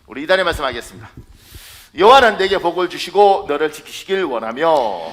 우리 이단의 말씀하겠습니다. 여호와는 내게 복을 주시고 너를 지키시길 원하며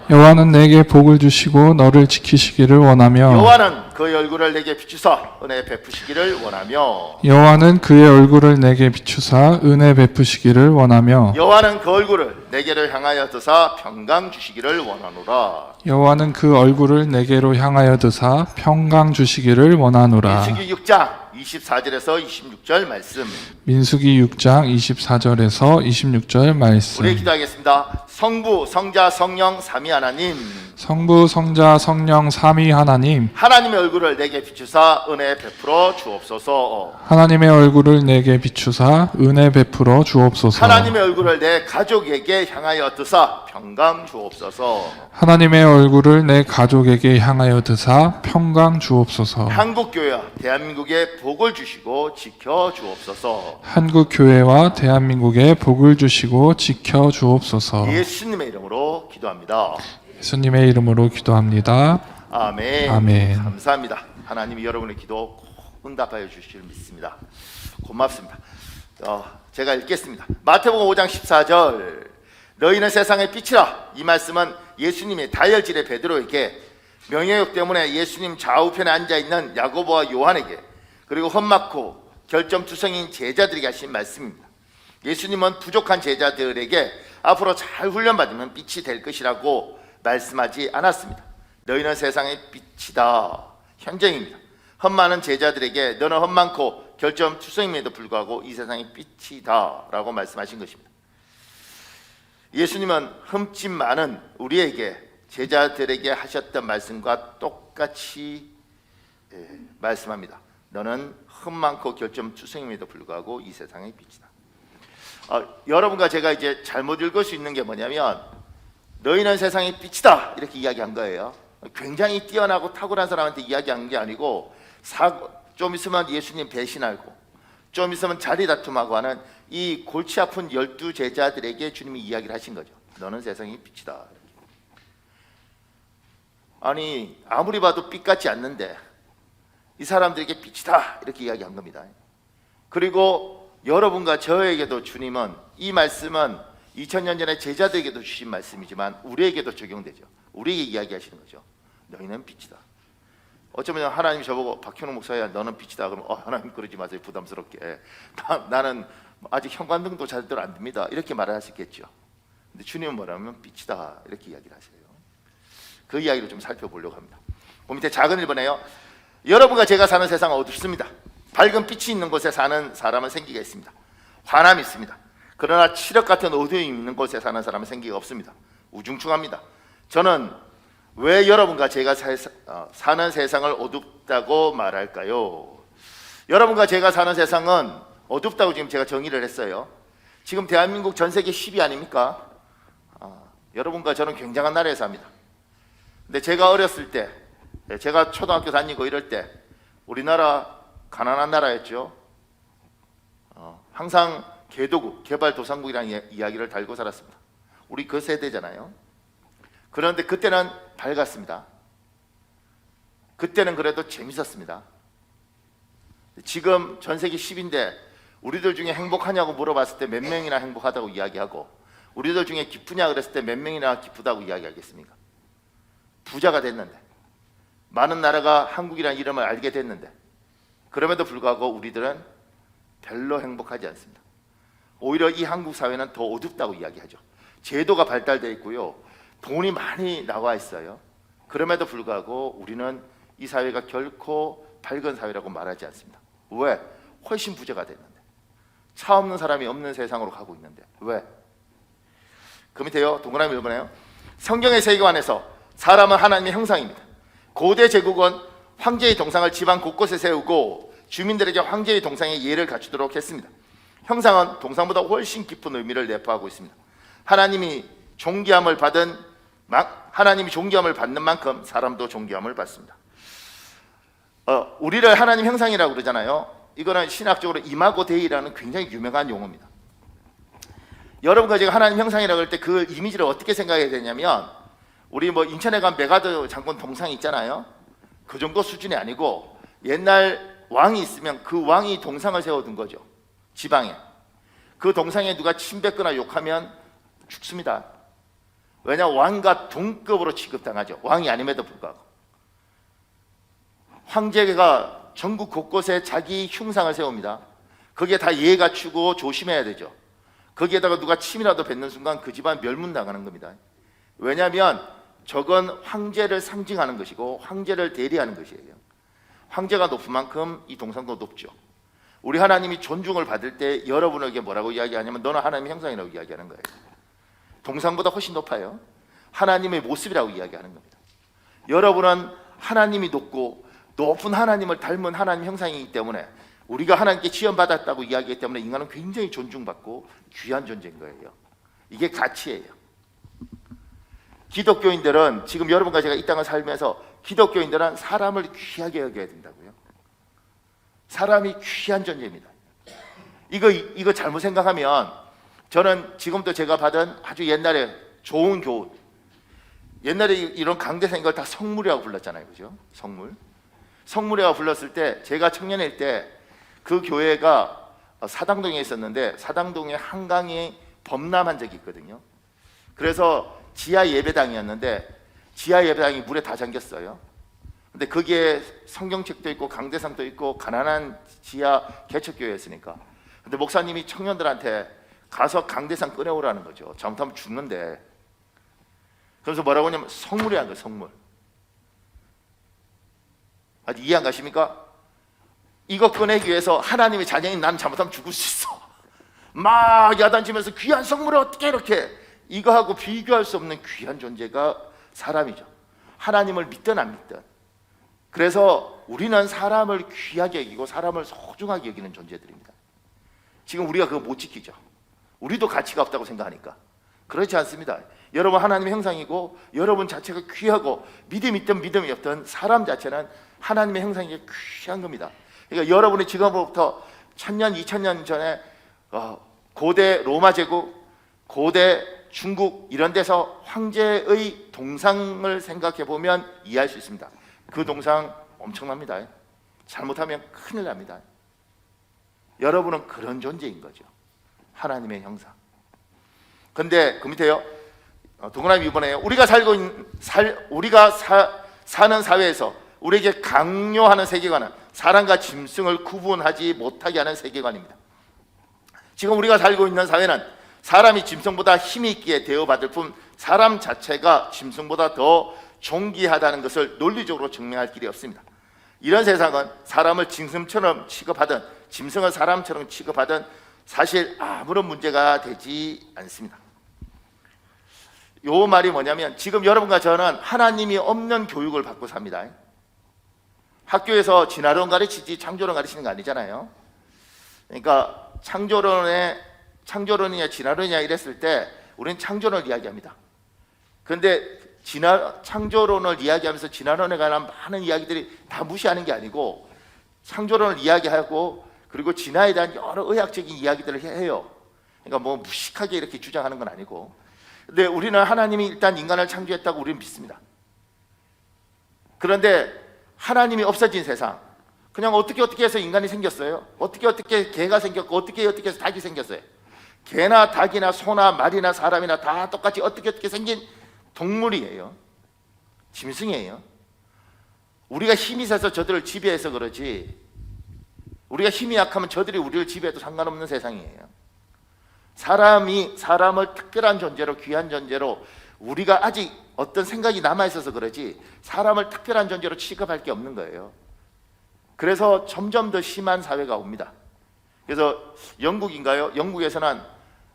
여호와는 내게 복을 주시고 너를 지키시기를 원하며 여호와는 그의 얼굴을 내게 비추사 은혜 베푸시기를 원하며 여호와는 그의 얼굴을 내게 비추사 은혜 베푸시기를 원하며 여호와는 그 얼굴을 내게로 향하여 드사 평강 주시기를 원하노라. 여호와는 그 얼굴을 내게로 향하여 드사 평강 주시기를 원하노라. 민수기 6장 24절에서 26절 말씀. 민수기 6장 24절에서 26절 말씀. 우리 기도하겠습니다. 성부, 성자, 성령 삼위 하나님, 성부, 성자, 성령 삼위 하나님, 하나님의 얼굴을 내게 비추사 은혜 베풀어 주옵소서. 하나님의 얼굴을 내게 비추사 은혜 베풀어 주옵소서. 하나님의 얼굴을 내 가족에게 향하여 드사 평강 주옵소서. 하나님의 얼굴을 내 가족에게 향하여 드사 평강 주옵소서. 한국교회와 대한민국에 복을 주시고 지켜 주옵소서. 한국 교회와 대한민국에 복을 주시고 지켜 주옵소서. 예수님의 이름으로 기도합니다. 예수님의 이름으로 기도합니다. 아멘. 아멘. 감사합니다. 하나님이 여러분의 기도 꼭 응답하여 주실 믿습니다. 고맙습니다. 제가 읽겠습니다. 마태복음 5장 14절. 너희는 세상의 빛이라. 이 말씀은 예수님이 다혈질의 베드로에게, 명예욕 때문에 예수님 좌우편에 앉아있는 야고보와 요한에게, 그리고 험막고 결점투성인 제자들에게 하신 말씀입니다. 예수님은 부족한 제자들에게 앞으로 잘 훈련받으면 빛이 될 것이라고 말씀하지 않았습니다. 너희는 세상의 빛이다. 현재입니다. 험많은 제자들에게 너는 험많고 결점투성임에도 불구하고 이 세상의 빛이다 라고 말씀하신 것입니다. 예수님은 흠집 많은 우리에게, 제자들에게 하셨던 말씀과 똑같이 말씀합니다. 너는 흠 많고 결점투성임에도 불구하고 이 세상의 빛이다. 여러분과 제가 이제 잘못 읽을 수 있는 게 뭐냐면, 너희는 세상의 빛이다 이렇게 이야기한 거예요. 굉장히 뛰어나고 탁월한 사람한테 이야기한 게 아니고, 좀 있으면 예수님 배신하고 좀 있으면 자리 다툼하고 하는 이 골치 아픈 12제자들에게 주님이 이야기를 하신 거죠. 너는 세상의 빛이다. 아니, 아무리 봐도 빛 같지 않는데 이 사람들에게 빛이다 이렇게 이야기한 겁니다. 그리고 여러분과 저에게도 주님은 이 말씀은 2000년 전에 제자들에게도 주신 말씀이지만 우리에게도 적용되죠. 우리에게 이야기하시는 거죠. 너희는 빛이다. 어쩌면 하나님이 저보고 박현웅 목사야 너는 빛이다 그러면 하나님 그러지 마세요. 부담스럽게. 나는 아직 형관등도 잘들 안 듭니다. 이렇게 말을 하시겠죠. 근데 주님은 뭐라면 빛이다 이렇게 이야기를 하세요. 그 이야기를 좀 살펴보려고 합니다. 그 밑에 작은 1번에요. 여러분과 제가 사는 세상은 어둡습니다. 밝은 빛이 있는 곳에 사는 사람은 생기가 있습니다. 환함이 있습니다. 그러나 칠흑 같은 어두움이 있는 곳에 사는 사람은 생기가 없습니다. 우중충합니다. 저는 왜 여러분과 제가 사는 세상을 어둡다고 말할까요? 여러분과 제가 사는 세상은 어둡다고 지금 제가 정의를 했어요. 지금 대한민국 전 세계 10위 아닙니까? 여러분과 저는 굉장한 나라에 삽니다. 근데 제가 어렸을 때, 제가 초등학교 다니고 이럴 때 우리나라 가난한 나라였죠. 항상 개도국, 개발도상국이라는 이야기를 달고 살았습니다. 우리 그 세대잖아요. 그런데 그때는 밝았습니다. 그때는 그래도 재밌었습니다. 지금 전 세계 10인데 우리들 중에 행복하냐고 물어봤을 때 몇 명이나 행복하다고 이야기하고, 우리들 중에 기쁘냐 그랬을 때 몇 명이나 기쁘다고 이야기하겠습니까? 부자가 됐는데, 많은 나라가 한국이라는 이름을 알게 됐는데, 그럼에도 불구하고 우리들은 별로 행복하지 않습니다. 오히려 이 한국 사회는 더 어둡다고 이야기하죠. 제도가 발달되어 있고요, 돈이 많이 나와 있어요. 그럼에도 불구하고 우리는 이 사회가 결코 밝은 사회라고 말하지 않습니다. 왜? 훨씬 부자가 됐는데, 차 없는 사람이 없는 세상으로 가고 있는데. 왜? 그 밑에요, 동그라미 1번에요. 성경의 세계관에서 사람은 하나님의 형상입니다. 고대 제국은 황제의 동상을 지방 곳곳에 세우고 주민들에게 황제의 동상의 예를 갖추도록 했습니다. 형상은 동상보다 훨씬 깊은 의미를 내포하고 있습니다. 하나님이 존귀함을 받는 만큼 사람도 존귀함을 받습니다. 우리를 하나님 형상이라고 그러잖아요. 이거는 신학적으로 이마고 데이라는 굉장히 유명한 용어입니다. 여러분과 제가 하나님 형상이라고 할 때 그 이미지를 어떻게 생각해야 되냐면, 우리 인천에 가면 메가드 장군 동상이 있잖아요. 그 정도 수준이 아니고 옛날 왕이 있으면 그 왕이 동상을 세워둔 거죠. 지방에. 그 동상에 누가 침 뱉거나 욕하면 죽습니다. 왜냐, 왕과 동급으로 취급당하죠. 왕이 아님에도 불구하고. 황제가 전국 곳곳에 자기 흉상을 세웁니다. 거기에 다 예의 갖추고 조심해야 되죠. 거기에다가 누가 침이라도 뱉는 순간 그 집안 멸문당하는 겁니다. 왜냐하면 저건 황제를 상징하는 것이고 황제를 대리하는 것이에요. 황제가 높은 만큼 이 동상도 높죠. 우리 하나님이 존중을 받을 때 여러분에게 뭐라고 이야기하냐면 너는 하나님의 형상이라고 이야기하는 거예요. 동상보다 훨씬 높아요. 하나님의 모습이라고 이야기하는 겁니다. 여러분은 하나님이 높은 하나님을 닮은 하나님 형상이기 때문에 우리가 하나님께 지원받았다고 이야기하기 때문에 인간은 굉장히 존중받고 귀한 존재인 거예요. 이게 가치예요. 기독교인들은 지금 여러분과 제가 이 땅을 살면서 기독교인들은 사람을 귀하게 여겨야 된다고요. 사람이 귀한 존재입니다. 이거 잘못 생각하면 저는 지금도 제가 받은 아주 옛날에 좋은 교훈, 옛날에 이런 강대상 이걸 다 성물이라고 불렀잖아요, 그죠? 성물이라고 불렀을 때 제가 청년일 때 그 교회가 사당동에 있었는데 사당동에 한강이 범람한 적이 있거든요. 그래서 지하 예배당이었는데 지하 예배당이 물에 다 잠겼어요. 근데 거기에 성경책도 있고 강대상도 있고 가난한 지하 개척교회였으니까. 근데 목사님이 청년들한테 가서 강대상 꺼내오라는 거죠. 잘못하면 죽는데. 그래서 뭐라고 하냐면 성물이라는 거예요. 성물. 아직 이해 안 가십니까? 이거 꺼내기 위해서 하나님의 자녀인 나는 잘못하면 죽을 수 있어. 막 야단치면서 귀한 성물을 어떻게 이렇게, 이거하고 비교할 수 없는 귀한 존재가 사람이죠. 하나님을 믿든 안 믿든. 그래서 우리는 사람을 귀하게 여기고 사람을 소중하게 여기는 존재들입니다. 지금 우리가 그거 못 지키죠. 우리도 가치가 없다고 생각하니까. 그렇지 않습니다. 여러분 하나님의 형상이고 여러분 자체가 귀하고 믿음이 있든 믿음이 없든 사람 자체는 하나님의 형상이 귀한 겁니다. 그러니까 여러분이 지금부터 1000년, 2000년 전에 고대 로마 제국, 고대 중국 이런 데서 황제의 동상을 생각해 보면 이해할 수 있습니다. 그 동상 엄청납니다. 잘못하면 큰일 납니다. 여러분은 그런 존재인 거죠. 하나님의 형상. 근데 그 밑에요. 동그라미 이번에요. 우리가 사는 사회에서 우리에게 강요하는 세계관은 사람과 짐승을 구분하지 못하게 하는 세계관입니다. 지금 우리가 살고 있는 사회는 사람이 짐승보다 힘이 있기에 대우받을 뿐 사람 자체가 짐승보다 더 존귀하다는 것을 논리적으로 증명할 길이 없습니다. 이런 세상은 사람을 짐승처럼 취급하든 짐승을 사람처럼 취급하든 사실 아무런 문제가 되지 않습니다. 요 말이 뭐냐면 지금 여러분과 저는 하나님이 없는 교육을 받고 삽니다. 학교에서 진화론 가르치지 창조론 가르치는 거 아니잖아요. 그러니까 창조론이냐 진화론이냐 이랬을 때 우리는 창조론을 이야기합니다. 그런데 창조론을 이야기하면서 진화론에 관한 많은 이야기들이 다 무시하는 게 아니고 창조론을 이야기하고 그리고 진화에 대한 여러 의학적인 이야기들을 해요. 그러니까 뭐 무식하게 이렇게 주장하는 건 아니고. 근데 우리는 하나님이 일단 인간을 창조했다고 우리는 믿습니다. 그런데 하나님이 없어진 세상, 그냥 어떻게 해서 인간이 생겼어요? 어떻게 개가 생겼고 어떻게 해서 닭이 생겼어요? 개나 닭이나 소나 말이나 사람이나 다 똑같이 어떻게 생긴 동물이에요. 짐승이에요. 우리가 힘이 세서 저들을 지배해서 그러지 우리가 힘이 약하면 저들이 우리를 지배해도 상관없는 세상이에요. 사람이 사람을 특별한 존재로 귀한 존재로 우리가 아직 어떤 생각이 남아있어서 그러지 사람을 특별한 존재로 취급할 게 없는 거예요. 그래서 점점 더 심한 사회가 옵니다. 그래서 영국인가요? 영국에서는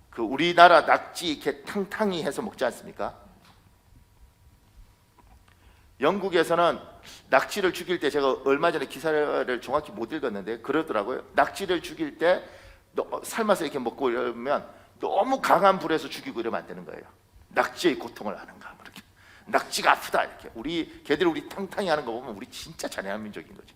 그 우리나라 낙지 이렇게 탕탕이 해서 먹지 않습니까? 영국에서는 낙지를 죽일 때 제가 얼마 전에 기사를 정확히 못 읽었는데 그러더라고요. 낙지를 죽일 때 삶아서 이렇게 먹고 이러면 너무 강한 불에서 죽이고 이러면 안 되는 거예요. 낙지의 고통을 아는가 이렇게. 낙지가 아프다 이렇게. 우리 걔들 우리 탕탕이 하는 거 보면 우리 진짜 잔인한 민족인 거죠.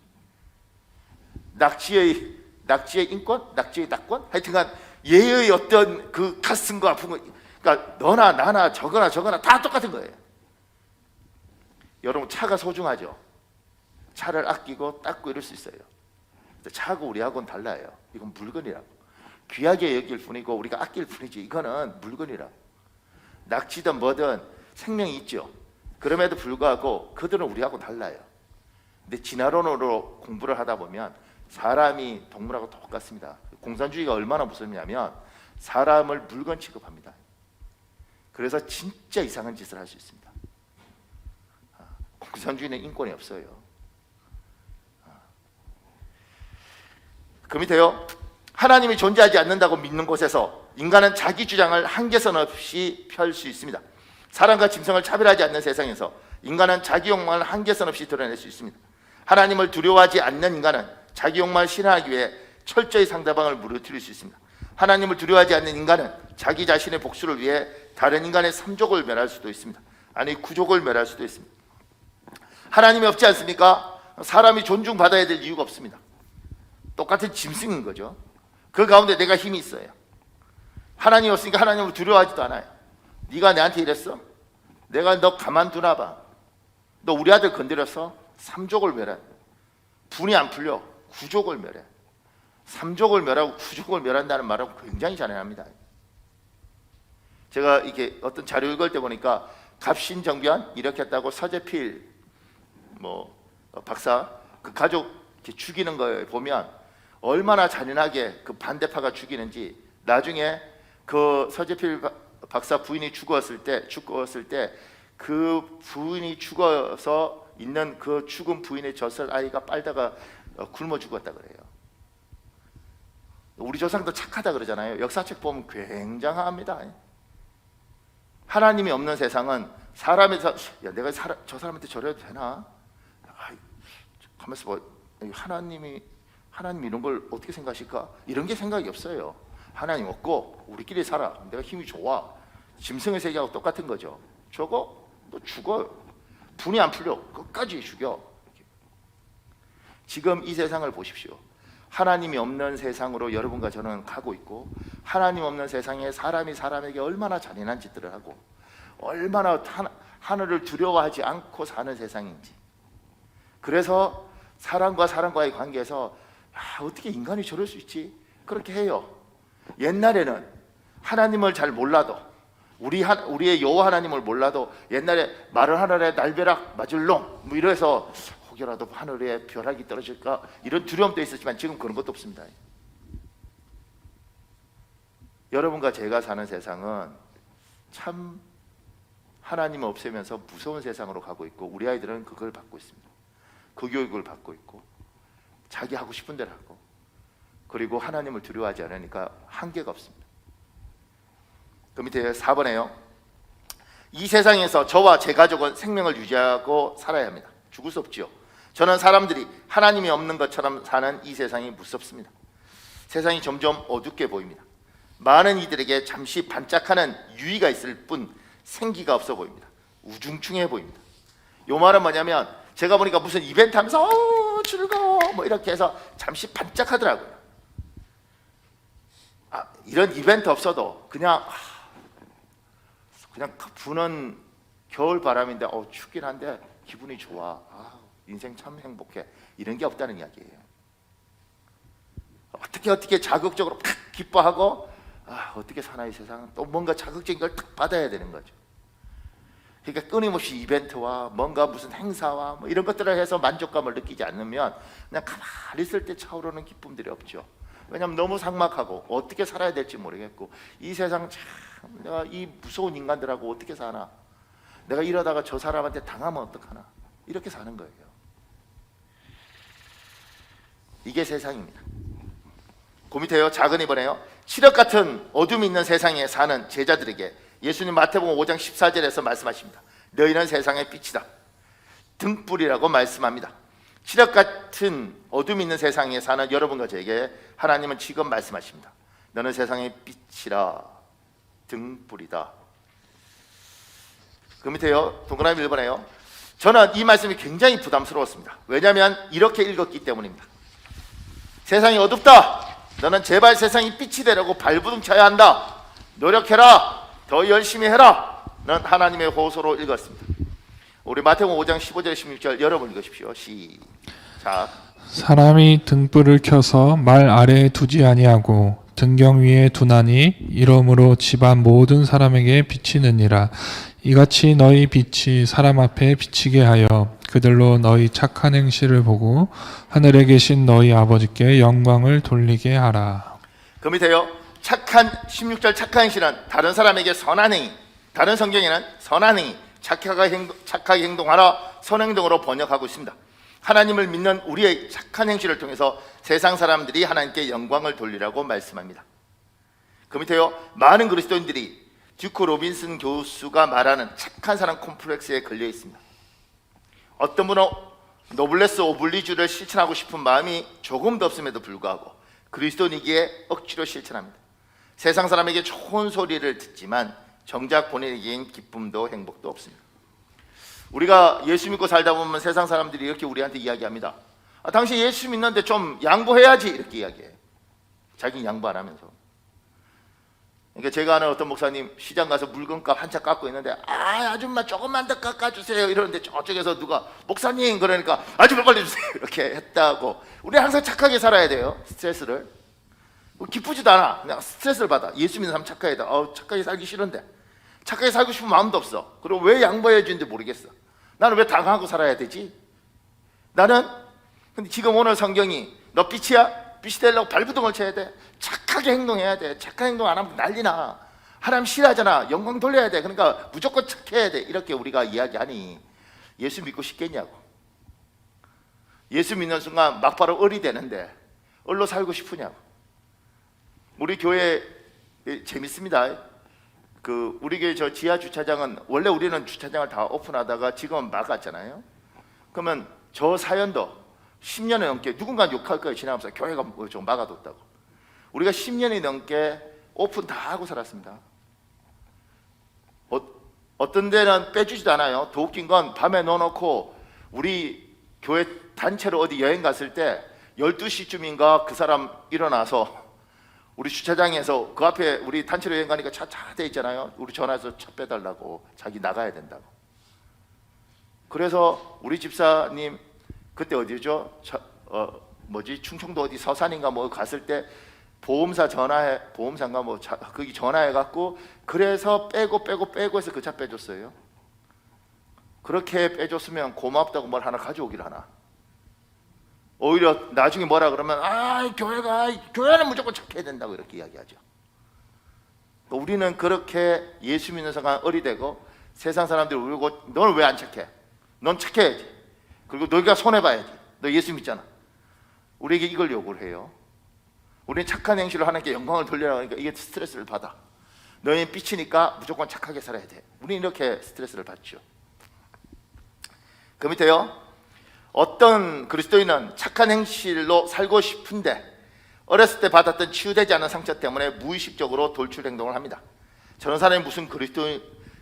낙지의 인권, 낙지의 낙권, 하여튼간 얘의 어떤 그 가슴과 아픈 거, 그러니까 너나 나나 저거나 다 똑같은 거예요. 여러분 차가 소중하죠. 차를 아끼고 닦고 이럴 수 있어요. 근데 차하고 우리하고는 달라요. 이건 물건이라고. 귀하게 여길 뿐이고 우리가 아낄 뿐이지 이거는 물건이라. 낙지든 뭐든 생명이 있죠. 그럼에도 불구하고 그들은 우리하고 달라요. 근데 진화론으로 공부를 하다 보면 사람이 동물하고 똑같습니다. 공산주의가 얼마나 무섭냐면 사람을 물건 취급합니다. 그래서 진짜 이상한 짓을 할 수 있습니다. 공산주의는 인권이 없어요. 그 밑에요. 하나님이 존재하지 않는다고 믿는 곳에서 인간은 자기 주장을 한계선 없이 펼 수 있습니다. 사람과 짐승을 차별하지 않는 세상에서 인간은 자기 욕망을 한계선 없이 드러낼 수 있습니다. 하나님을 두려워하지 않는 인간은 자기 욕망을 실현하기 위해 철저히 상대방을 무너뜨릴 수 있습니다. 하나님을 두려워하지 않는 인간은 자기 자신의 복수를 위해 다른 인간의 삼족을 멸할 수도 있습니다. 아니 구족을 멸할 수도 있습니다. 하나님이 없지 않습니까? 사람이 존중받아야 될 이유가 없습니다. 똑같은 짐승인 거죠. 그 가운데 내가 힘이 있어요. 하나님이 없으니까 하나님을 두려워하지도 않아요. 네가 내한테 이랬어? 내가 너 가만두나 봐. 너 우리 아들 건드렸어? 삼족을 멸해. 분이 안 풀려. 구족을 멸해. 삼족을 멸하고 구족을 멸한다는 말은 굉장히 잔인합니다. 제가 이렇게 어떤 자료 읽을 때 보니까 갑신정변 일으켰다고 서재필 박사 그 가족 이렇게 죽이는 걸 보면 얼마나 잔인하게 그 반대파가 죽이는지, 나중에 그 서재필 박사 부인이 죽었을 때 그 부인이 죽어서 있는 그 죽은 부인의 젖을 아이가 빨다가 굶어 죽었다 그래요. 우리 조상도 착하다 그러잖아요. 역사책 보면 굉장합니다. 하나님이 없는 세상은 사람에서 야 내가 저 사람한테 저래도 되나? 가만있어 봐. 하나님 이런 걸 어떻게 생각하실까? 이런 게 생각이 없어요. 하나님 없고 우리끼리 살아. 내가 힘이 좋아. 짐승의 세계하고 똑같은 거죠. 저거 너 죽어요. 분이 안 풀려. 끝까지 죽여. 지금 이 세상을 보십시오. 하나님이 없는 세상으로 여러분과 저는 가고 있고, 하나님 없는 세상에 사람이 사람에게 얼마나 잔인한 짓들을 하고 얼마나 하늘을 두려워하지 않고 사는 세상인지. 그래서 사람과 사람과의 관계에서 어떻게 인간이 저럴 수 있지? 그렇게 해요. 옛날에는 하나님을 잘 몰라도, 우리의 여호와 하나님을 몰라도 옛날에 마른 하늘에 날벼락 맞을 놈 이래서 혹여라도 하늘에 벼락이 떨어질까 이런 두려움도 있었지만 지금 그런 것도 없습니다. 여러분과 제가 사는 세상은 참 하나님 없애면서 무서운 세상으로 가고 있고, 우리 아이들은 그걸 받고 있습니다. 그 교육을 받고 있고 자기 하고 싶은 대로 하고, 그리고 하나님을 두려워하지 않으니까 한계가 없습니다. 그 밑에 4번에요. 이 세상에서 저와 제 가족은 생명을 유지하고 살아야 합니다. 죽을 수 없지요. 저는 사람들이 하나님이 없는 것처럼 사는 이 세상이 무섭습니다. 세상이 점점 어둡게 보입니다. 많은 이들에게 잠시 반짝하는 유의가 있을 뿐 생기가 없어 보입니다. 우중충해 보입니다. 요 말은 뭐냐면, 제가 보니까 무슨 이벤트 하면서 즐거워 이렇게 해서 잠시 반짝하더라고요. 이런 이벤트 없어도 그냥 부는 겨울 바람인데 춥긴 한데 기분이 좋아. 인생 참 행복해. 이런 게 없다는 이야기예요. 어떻게 자극적으로 팍 기뻐하고 어떻게 사나 이 세상은, 또 뭔가 자극적인 걸 탁 받아야 되는 거죠. 그러니까 끊임없이 이벤트와 뭔가 무슨 행사와 이런 것들을 해서 만족감을 느끼지 않으면 그냥 가만히 있을 때 차오르는 기쁨들이 없죠. 왜냐하면 너무 삭막하고 어떻게 살아야 될지 모르겠고, 이 세상 참 내가 이 무서운 인간들하고 어떻게 사나, 내가 이러다가 저 사람한테 당하면 어떡하나, 이렇게 사는 거예요. 이게 세상입니다. 그 밑에요. 작은 이번에요. 칠흑 같은 어둠이 있는 세상에 사는 제자들에게 예수님 마태복음 5장 14절에서 말씀하십니다. 너희는 세상의 빛이다. 등불이라고 말씀합니다. 칠흑 같은 어둠이 있는 세상에 사는 여러분과 저에게 하나님은 지금 말씀하십니다. 너는 세상의 빛이라, 등불이다. 그 밑에요. 동그라미 1번에요. 저는 이 말씀이 굉장히 부담스러웠습니다. 왜냐하면 이렇게 읽었기 때문입니다. 세상이 어둡다. 너는 제발 세상이 빛이 되려고 발부둥 쳐야 한다. 노력해라. 더 열심히 해라. 는 하나님의 호소로 읽었습니다. 우리 마태복음 5장 15절 16절 여러분 읽으십시오. 시작. 사람이 등불을 켜서 말 아래에 두지 아니하고 등경 위에 두나니 이러므로 집안 모든 사람에게 비치느니라. 이같이 너희 빛이 사람 앞에 비치게 하여 그들로 너희 착한 행실을 보고 하늘에 계신 너희 아버지께 영광을 돌리게 하라. 그 밑에요. 착한 16절 착한 행실은 다른 사람에게 선한 행위, 다른 성경에는 선한 행위, 착하게 행동하라 선행동으로 번역하고 있습니다. 하나님을 믿는 우리의 착한 행실을 통해서 세상 사람들이 하나님께 영광을 돌리라고 말씀합니다. 그 밑에요. 많은 그리스도인들이 듀크 로빈슨 교수가 말하는 착한 사람 콤플렉스에 걸려 있습니다. 어떤 분은 노블레스 오블리주를 실천하고 싶은 마음이 조금도 없음에도 불구하고 그리스도인이기에 억지로 실천합니다. 세상 사람에게 좋은 소리를 듣지만 정작 본인에게는 기쁨도 행복도 없습니다. 우리가 예수 믿고 살다 보면 세상 사람들이 이렇게 우리한테 이야기합니다. 당신 예수 믿는데 좀 양보해야지, 이렇게 이야기해요. 자기는 양보 안 하면서. 그러니까 제가 아는 어떤 목사님 시장 가서 물건값 한차 깎고 있는데 아줌마 조금만 더 깎아주세요 이러는데 저쪽에서 누가 목사님 그러니까 아줌마 빨리 주세요 이렇게 했다고. 우리 항상 착하게 살아야 돼요. 스트레스를 기쁘지도 않아. 그냥 스트레스를 받아. 예수 믿는 사람 착하게 다 착하게 살기 싫은데 착하게 살고 싶은 마음도 없어. 그리고 왜 양보해 주는지 모르겠어. 나는 왜 당하고 살아야 되지? 나는 근데 지금 오늘 성경이 너 빛이야? 빛이 되려고 발부둥을 쳐야 돼. 착하게 행동해야 돼. 착한 행동 안 하면 난리나. 하나님 싫어하잖아. 영광 돌려야 돼. 그러니까 무조건 착해야 돼. 이렇게 우리가 이야기하니 예수 믿고 싶겠냐고. 예수 믿는 순간 막바로 을이 되는데 을로 살고 싶으냐고. 우리 교회 재밌습니다. 우리 교회 저 지하 주차장은 원래 우리는 주차장을 다 오픈하다가 지금은 막았잖아요. 그러면 저 사연도 10년이 넘게 누군가 욕할 거예요. 지나가면서 교회가 좀 막아뒀다고. 우리가 10년이 넘게 오픈 다 하고 살았습니다. 어떤 데는 빼주지도 않아요. 더 웃긴 건 밤에 넣어놓고 우리 교회 단체로 어디 여행 갔을 때 12시쯤인가 그 사람 일어나서 우리 주차장에서 그 앞에 우리 단체로 여행 가니까 차 돼 있잖아요. 우리 전화해서 차 빼달라고. 자기 나가야 된다고. 그래서 우리 집사님 그때 어디죠? 충청도 어디 서산인가 뭐 갔을 때 보험사인가 뭐 거기 전화해 갖고 그래서 빼고 해서 그 차 빼줬어요. 그렇게 빼줬으면 고맙다고 뭘 하나 가져오길 하나. 오히려 나중에 뭐라 그러면 교회는 무조건 착해야 된다고 이렇게 이야기하죠. 우리는 그렇게 예수 믿는 순간 어리되고 세상 사람들이 울고 너는 왜 안 착해? 넌 착해야지. 그리고 너희가 손해봐야지. 너 예수 믿잖아. 우리에게 이걸 요구를 해요. 우리는 착한 행실을 하나님께 영광을 돌리라고 하니까 이게 스트레스를 받아. 너희는 빛이니까 무조건 착하게 살아야 돼. 우리는 이렇게 스트레스를 받죠. 그 밑에요. 어떤 그리스도인은 착한 행실로 살고 싶은데 어렸을 때 받았던 치유되지 않은 상처 때문에 무의식적으로 돌출 행동을 합니다. 저런 사람이 무슨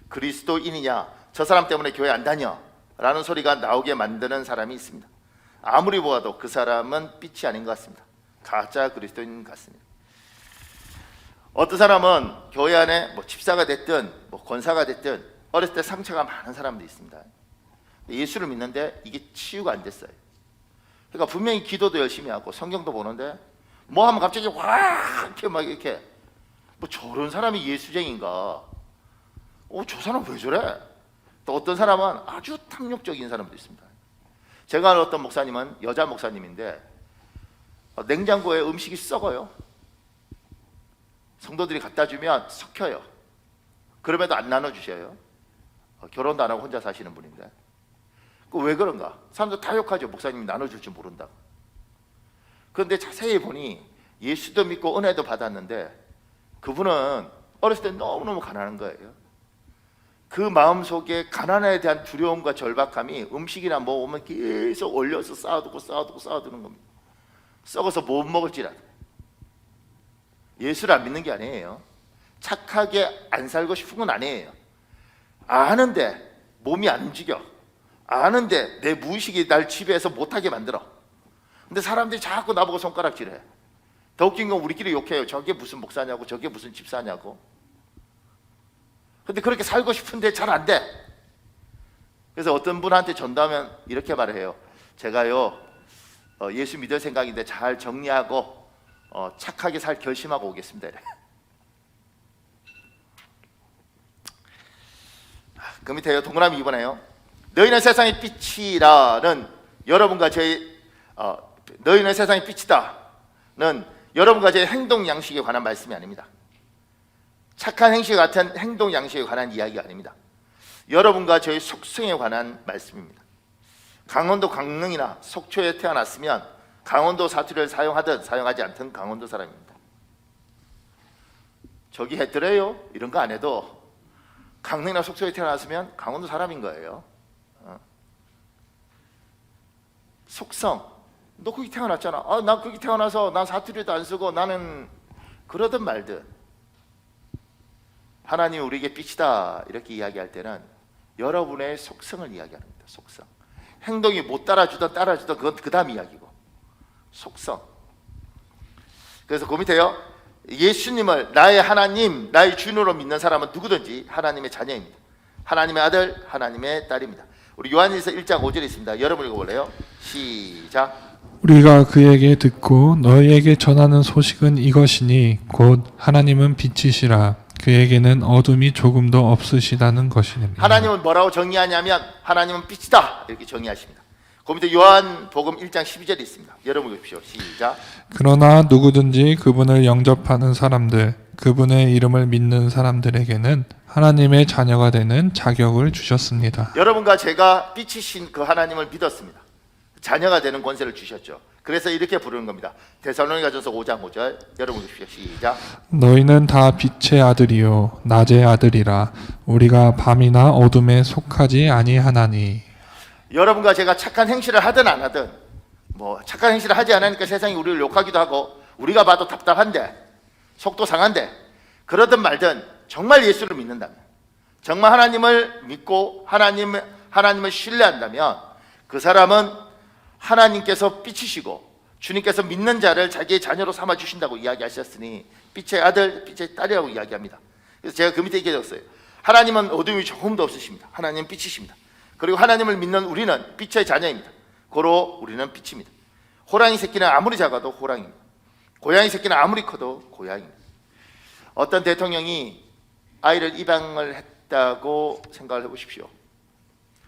그리스도인이냐, 저 사람 때문에 교회 안 다녀 라는 소리가 나오게 만드는 사람이 있습니다. 아무리 보아도 그 사람은 빛이 아닌 것 같습니다. 가짜 그리스도인 같습니다. 어떤 사람은 교회 안에 집사가 됐든 권사가 됐든 어렸을 때 상처가 많은 사람도 있습니다. 예수를 믿는데 이게 치유가 안 됐어요. 그러니까 분명히 기도도 열심히 하고 성경도 보는데 뭐 하면 갑자기 이렇게 저런 사람이 예수쟁인가? 저 사람 왜 저래? 또 어떤 사람은 아주 탐욕적인 사람도 있습니다. 제가 아는 어떤 목사님은 여자 목사님인데 냉장고에 음식이 썩어요. 성도들이 갖다 주면 썩혀요. 그럼에도 안 나눠주셔요. 결혼도 안 하고 혼자 사시는 분인데 왜 그런가? 사람들 다 욕하죠. 목사님이 나눠줄 줄 모른다고. 그런데 자세히 보니 예수도 믿고 은혜도 받았는데 그분은 어렸을 때 너무너무 가난한 거예요. 그 마음속에 가난에 대한 두려움과 절박함이 음식이나 뭐 오면 계속 올려서 쌓아두는 겁니다. 썩어서 못 먹을지라도. 예수를 안 믿는 게 아니에요. 착하게 안 살고 싶은 건 아니에요. 아는데 몸이 안 움직여. 아는데 내 무의식이 날 지배해서 못하게 만들어. 근데 사람들이 자꾸 나보고 손가락질해. 더 웃긴 건 우리끼리 욕해요. 저게 무슨 목사냐고, 저게 무슨 집사냐고. 근데 그렇게 살고 싶은데 잘 안 돼. 그래서 어떤 분한테 전도하면 이렇게 말을 해요. 제가요 예수 믿을 생각인데 잘 정리하고 착하게 살 결심하고 오겠습니다. 이래. 그 밑에 동그라미 2번에요. 너희는 세상의 빛이라는 여러분과 저희 너희는 세상의 빛이다는 여러분과 저희 행동 양식에 관한 말씀이 아닙니다. 착한 행실 같은 행동 양식에 관한 이야기가 아닙니다. 여러분과 저희 속성에 관한 말씀입니다. 강원도 강릉이나 속초에 태어났으면 강원도 사투리를 사용하든 사용하지 않든 강원도 사람입니다. 저기 했더래요 이런 거 안 해도 강릉이나 속초에 태어났으면 강원도 사람인 거예요. 속성, 너 거기 태어났잖아. 나 거기 태어나서 난 사투리도 안 쓰고 나는 그러든 말든 하나님이 우리에게 빛이다 이렇게 이야기할 때는 여러분의 속성을 이야기합니다. 속성. 행동이 못 따라주든 따라주든 그건 그 다음 이야기고 속성. 그래서 그 밑에요. 예수님을 나의 하나님, 나의 주인으로 믿는 사람은 누구든지 하나님의 자녀입니다. 하나님의 아들, 하나님의 딸입니다. 우리 요한일서 1장 5절에 있습니다. 여러분 읽어볼래요? 시작. 우리가 그에게 듣고 너희에게 전하는 소식은 이것이니 곧 하나님은 빛이시라 그에게는 어둠이 조금도 없으시다는 것이니라. 하나님은 뭐라고 정의하냐면 하나님은 빛이다 이렇게 정의하십니다. 그 밑에 요한복음 1장 12절에 있습니다. 여러분 읽으십시오. 시작. 그러나 누구든지 그분을 영접하는 사람들, 그분의 이름을 믿는 사람들에게는 하나님의 자녀가 되는 자격을 주셨습니다. 여러분과 제가 빛이신 그 하나님을 믿었습니다. 자녀가 되는 권세를 주셨죠. 그래서 이렇게 부르는 겁니다. 데살로니가전서 5장 5절 여러분 읽으십시오. 시작. 너희는 다 빛의 아들이요 낮의 아들이라 우리가 밤이나 어둠에 속하지 아니하나니. 여러분과 제가 착한 행실을 하든 안 하든 착한 행실을 하지 않으니까 세상이 우리를 욕하기도 하고 우리가 봐도 답답한데 속도 상한데 그러든 말든 정말 예수를 믿는다면 정말 하나님을 믿고 하나님을 신뢰한다면 그 사람은 하나님께서 빛이시고 주님께서 믿는 자를 자기의 자녀로 삼아 주신다고 이야기하셨으니 빛의 아들, 빛의 딸이라고 이야기합니다. 그래서 제가 그 밑에 이렇게 적었어요. 하나님은 어둠이 조금도 없으십니다. 하나님은 빛이십니다. 그리고 하나님을 믿는 우리는 빛의 자녀입니다. 고로 우리는 빛입니다. 호랑이 새끼는 아무리 작아도 호랑이입니다. 고양이 새끼는 아무리 커도 고양이입니다. 어떤 대통령이 아이를 입양을 했다고 생각을 해보십시오.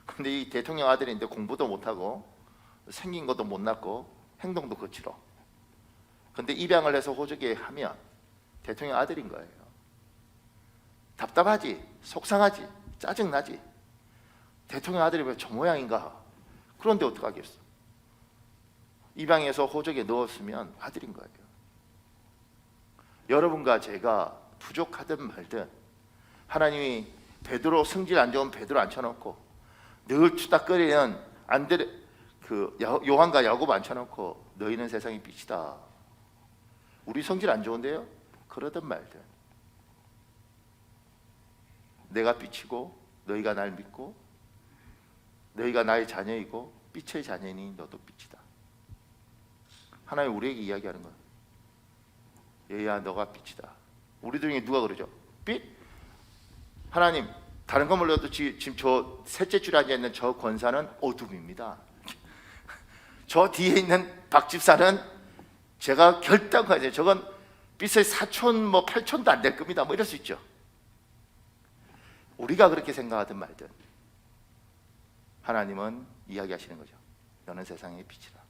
그런데 이 대통령 아들인데 공부도 못하고 생긴 것도 못났고 행동도 거칠어. 그런데 입양을 해서 호적에 하면 대통령 아들인 거예요. 답답하지, 속상하지, 짜증나지. 대통령 아들이 왜 저 모양인가? 그런데 어떡하겠어? 입양해서 호적에 넣었으면 아들인 거예요. 여러분과 제가 부족하든 말든 하나님이 베드로 성질 안 좋은 베드로 앉혀놓고 늘 투닥거리는 요한과 야곱 앉혀놓고 너희는 세상의 빛이다. 우리 성질 안 좋은데요? 그러든 말든 내가 빛이고 너희가 날 믿고 너희가 나의 자녀이고 빛의 자녀니 너도 빛이다. 하나님 우리에게 이야기하는 거야. 얘야 너가 빛이다. 우리 중에 누가 그러죠? 빛? 하나님 다른 거 몰라도 지금 저 셋째 줄에 앉아있는 저 권사는 어둠입니다. 저 뒤에 있는 박 집사는 제가 결단하죠. 저건 빛의 4촌 8촌도 안 될 겁니다. 이럴 수 있죠. 우리가 그렇게 생각하든 말든 하나님은 이야기하시는 거죠. 너는 세상의 빛이라.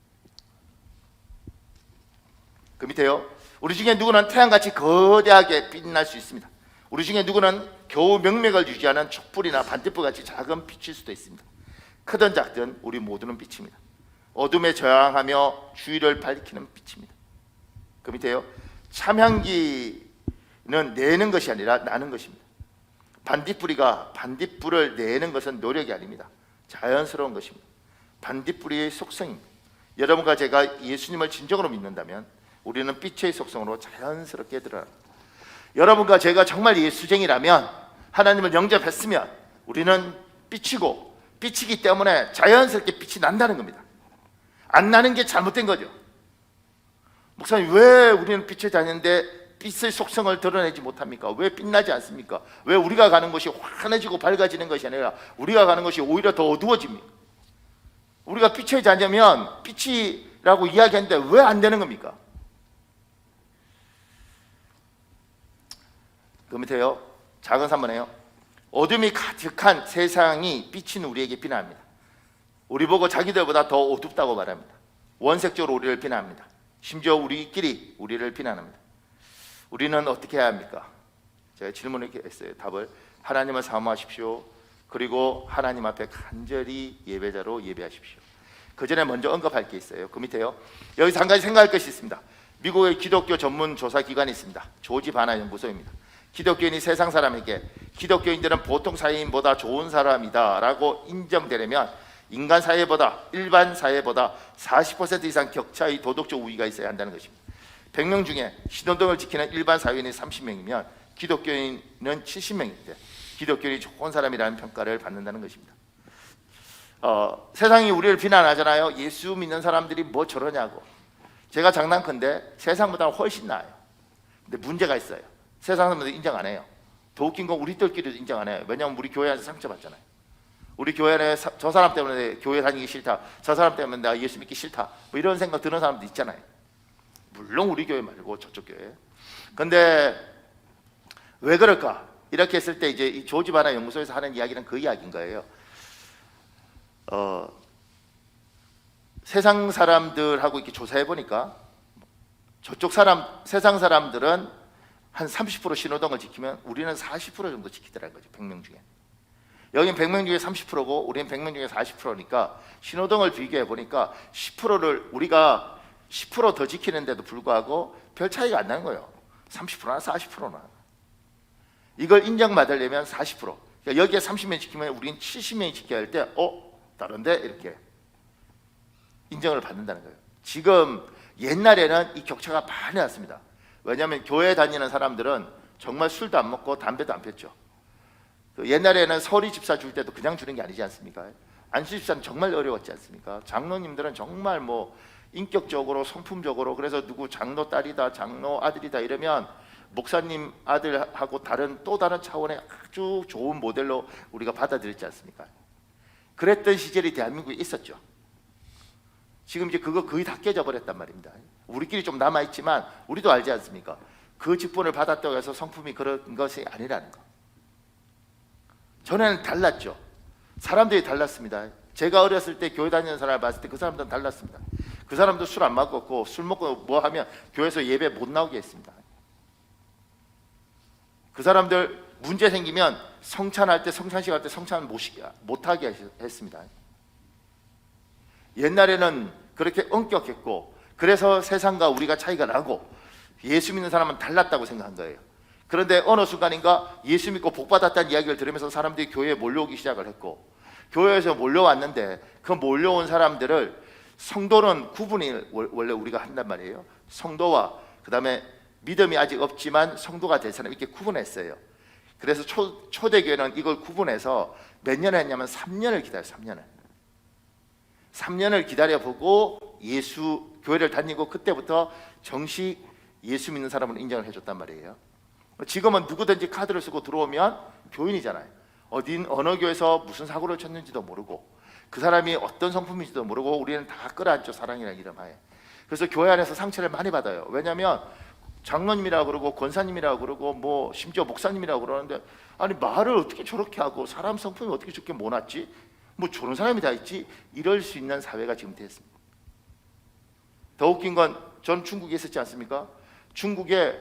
그 밑에요. 우리 중에 누구는 태양같이 거대하게 빛날 수 있습니다. 우리 중에 누구는 겨우 명맥을 유지하는 촛불이나 반딧불같이 작은 빛일 수도 있습니다. 크든 작든 우리 모두는 빛입니다. 어둠에 저항하며 주의를 밝히는 빛입니다. 그 밑에요. 참향기는 내는 것이 아니라 나는 것입니다. 반딧불을 내는 것은 노력이 아닙니다. 자연스러운 것입니다. 반딧불이의 속성입니다. 여러분과 제가 예수님을 진정으로 믿는다면 우리는 빛의 속성으로 자연스럽게 드러납니다. 여러분과 제가 정말 예수쟁이라면 하나님을 영접했으면 우리는 빛이고 빛이기 때문에 자연스럽게 빛이 난다는 겁니다. 안 나는 게 잘못된 거죠. 목사님 왜 우리는 빛의 자녀인데 빛의 속성을 드러내지 못합니까? 왜 빛나지 않습니까? 왜 우리가 가는 것이 환해지고 밝아지는 것이 아니라 우리가 가는 것이 오히려 더 어두워집니까? 우리가 빛의 자녀면 빛이라고 이야기하는데 왜 안 되는 겁니까? 그 밑에요. 작은 3번에요. 어둠이 가득한 세상이 비친 우리에게 비난합니다. 우리 보고 자기들보다 더 어둡다고 말합니다. 원색적으로 우리를 비난합니다. 심지어 우리끼리 우리를 비난합니다. 우리는 어떻게 해야 합니까? 제가 질문을 이렇게 했어요. 답을 하나님을 사모하십시오. 그리고 하나님 앞에 간절히 예배자로 예배하십시오. 그 전에 먼저 언급할 게 있어요. 그 밑에요. 여기서 한 가지 생각할 것이 있습니다. 미국의 기독교 전문 조사 기관이 있습니다. 조지 바나 연구소입니다. 기독교인이 세상 사람에게 기독교인들은 보통 사회인보다 좋은 사람이다 라고 인정되려면 인간 사회보다, 일반 사회보다 40% 이상 격차의 도덕적 우위가 있어야 한다는 것입니다. 100명 중에 신호등을 지키는 일반 사회인이 30명이면 기독교인은 70명인데 기독교인이 좋은 사람이라는 평가를 받는다는 것입니다. 세상이 우리를 비난하잖아요. 예수 믿는 사람들이 뭐 저러냐고. 제가 장난컨대 세상보다 훨씬 나아요. 근데 문제가 있어요. 세상 사람들이 인정 안 해요. 더 웃긴 건 우리들끼리도 인정 안 해요. 왜냐하면 우리 교회에서 상처받잖아요. 우리 교회는 저 사람 때문에 교회 다니기 싫다, 저 사람 때문에 내가 예수 믿기 싫다, 뭐 이런 생각 드는 사람도 있잖아요. 물론 우리 교회 말고 저쪽 교회. 근데 왜 그럴까? 이렇게 했을 때 이제 이 조지 바나 연구소에서 하는 이야기는 그 이야기인 거예요. 세상 사람들하고 이렇게 조사해 보니까 저쪽 세상 사람들은 한 30% 신호등을 지키면 우리는 40% 정도 지키더라는 거죠. 100명 중에. 여긴 100명 중에 30%고 우리는 100명 중에 40%니까 신호등을 비교해 보니까 10%를 우리가 10% 더 지키는데도 불구하고 별 차이가 안 나는 거예요. 30%나 40%나. 이걸 인정받으려면 40%. 그러니까 여기에 30명 지키면 우리는 70명이 지켜야 할 때 다른데 이렇게 인정을 받는다는 거예요. 지금 옛날에는 이 격차가 많이 났습니다. 왜냐하면 교회 다니는 사람들은 정말 술도 안 먹고 담배도 안 폈죠. 옛날에는 서리 집사 줄 때도 그냥 주는 게 아니지 않습니까? 안수 집사는 정말 어려웠지 않습니까? 장로님들은 정말 뭐 인격적으로 성품적으로 그래서 누구 장로 딸이다 장로 아들이다 이러면 목사님 아들하고 또 다른 차원의 아주 좋은 모델로 우리가 받아들였지 않습니까? 그랬던 시절이 대한민국에 있었죠. 지금 이제 그거 거의 다 깨져버렸단 말입니다. 우리끼리 좀 남아있지만 우리도 알지 않습니까? 그 직분을 받았다고 해서 성품이 그런 것이 아니라는 거. 전에는 달랐죠. 사람들이 달랐습니다. 제가 어렸을 때 교회 다니는 사람을 봤을 때 그 사람들은 달랐습니다. 그 사람도 술 안 먹었고 술 먹고 뭐 하면 교회에서 예배 못 나오게 했습니다. 그 사람들 문제 생기면 성찬할 때 성찬식 할 때 성찬 못하게 했습니다. 옛날에는 그렇게 엄격했고 그래서 세상과 우리가 차이가 나고 예수 믿는 사람은 달랐다고 생각한 거예요. 그런데 어느 순간인가 예수 믿고 복 받았다는 이야기를 들으면서 사람들이 교회에 몰려오기 시작을 했고 교회에서 몰려왔는데 그 몰려온 사람들을 성도는 구분이 원래 우리가 한단 말이에요. 성도와 그 다음에 믿음이 아직 없지만 성도가 될 사람 이렇게 구분했어요. 그래서 초대교회는 이걸 구분해서 몇 년을 했냐면 3년을 기다려요. 3년을 기다려보고 교회를 다니고 그때부터 정식 예수 믿는 사람을 인정을 해줬단 말이에요. 지금은 누구든지 카드를 쓰고 들어오면 교인이잖아요. 어느 교회에서 무슨 사고를 쳤는지도 모르고 그 사람이 어떤 성품인지도 모르고 우리는 다 끌어안죠. 사랑이라는 이름 하에. 그래서 교회 안에서 상처를 많이 받아요. 왜냐하면 장로님이라고 그러고 권사님이라고 그러고 뭐 심지어 목사님이라고 그러는데 아니 말을 어떻게 저렇게 하고 사람 성품이 어떻게 저렇게 못났지? 뭐 저런 사람이 다 있지? 이럴 수 있는 사회가 지금 됐습니다. 더 웃긴 건 전 중국에 있었지 않습니까? 중국에